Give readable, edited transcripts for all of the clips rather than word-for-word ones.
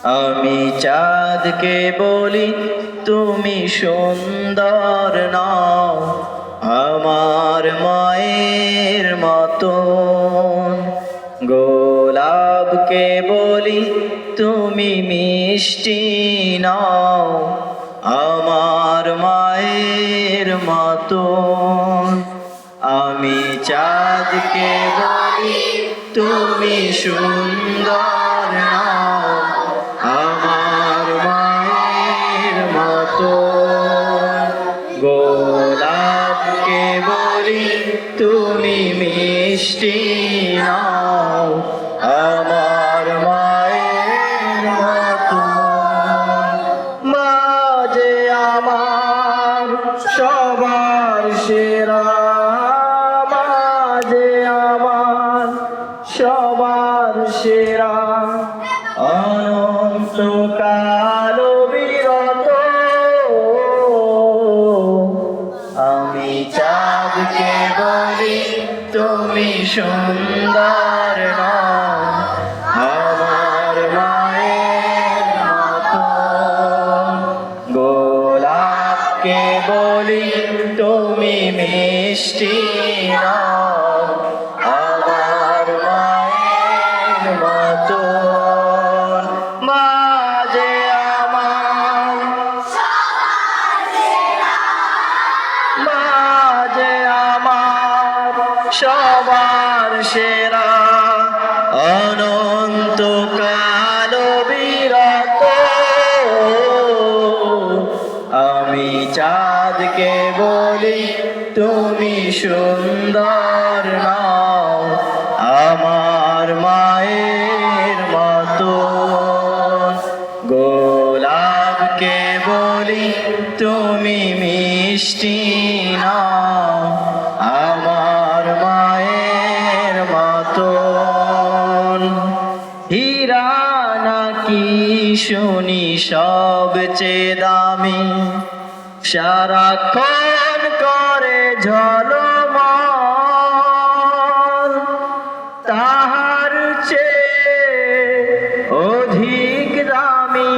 আমি চাঁদকে বলি তুমি সুন্দর নও, আমার মায়ের মতন। গোলাপকে বলি তুমি মিষ্টি নও, আমার মায়ের মতন। আমি চাঁদকে বলি তুমি সুন্দর নও, আমার মায়ের মতন। গোলাপকে বলি তুমি মিষ্টি নও, আমার মায়ের মতন। মা যে আমার সবার সেরা, মা যে আমার সবার সেরা, অনন্তকাল বিরত। আমি চাঁদকে বলি তুমি সুন্দর নও, আমার মায়ের মতন। গোলাপকে বলি তুমি মিষ্টি নও, আমার মায়ের মতন। মা যে আমার, মা যে আমার সবার সেরা, অনন্তকাল বিরত। আমি চাঁদকে বলি তুমি সুন্দর নও, আমার মায়ের মতন। গোলাপকে বলি তুমি মিষ্টি নও, আমার মায়ের মতন। হীরা নাকি শুনি সবচেয়ে দামি, সারাক্ষণ করে ঝলমল, তাহার চেয়ে অধিক দামি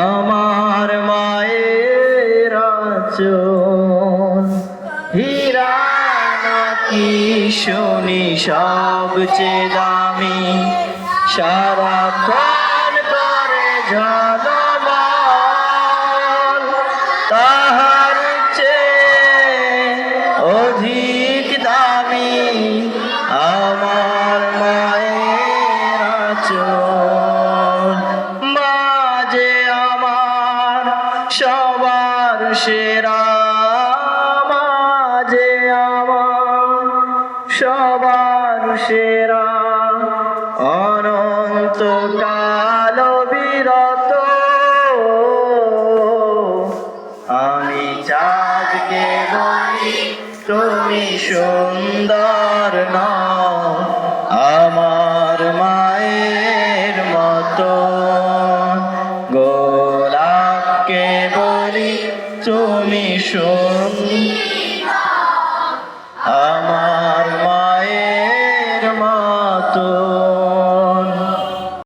আমার মায়ের আঁচল। হীরা নাকি শুনি সবচেয়ে দামি, সারাক্ষণ করে ঝলমল, তাহার চেয়ে অধিক দামি আমার মায়ের আঁচল। মা যে আমার সবার সেরা, মা যে আমার সবার সেরা, অনন্তকাল বিরত। আমি চাঁদকে বলি তুমি সুন্দর নও, আমার মায়ের মতন। গোলাপকে বলি তুমি সুন্দর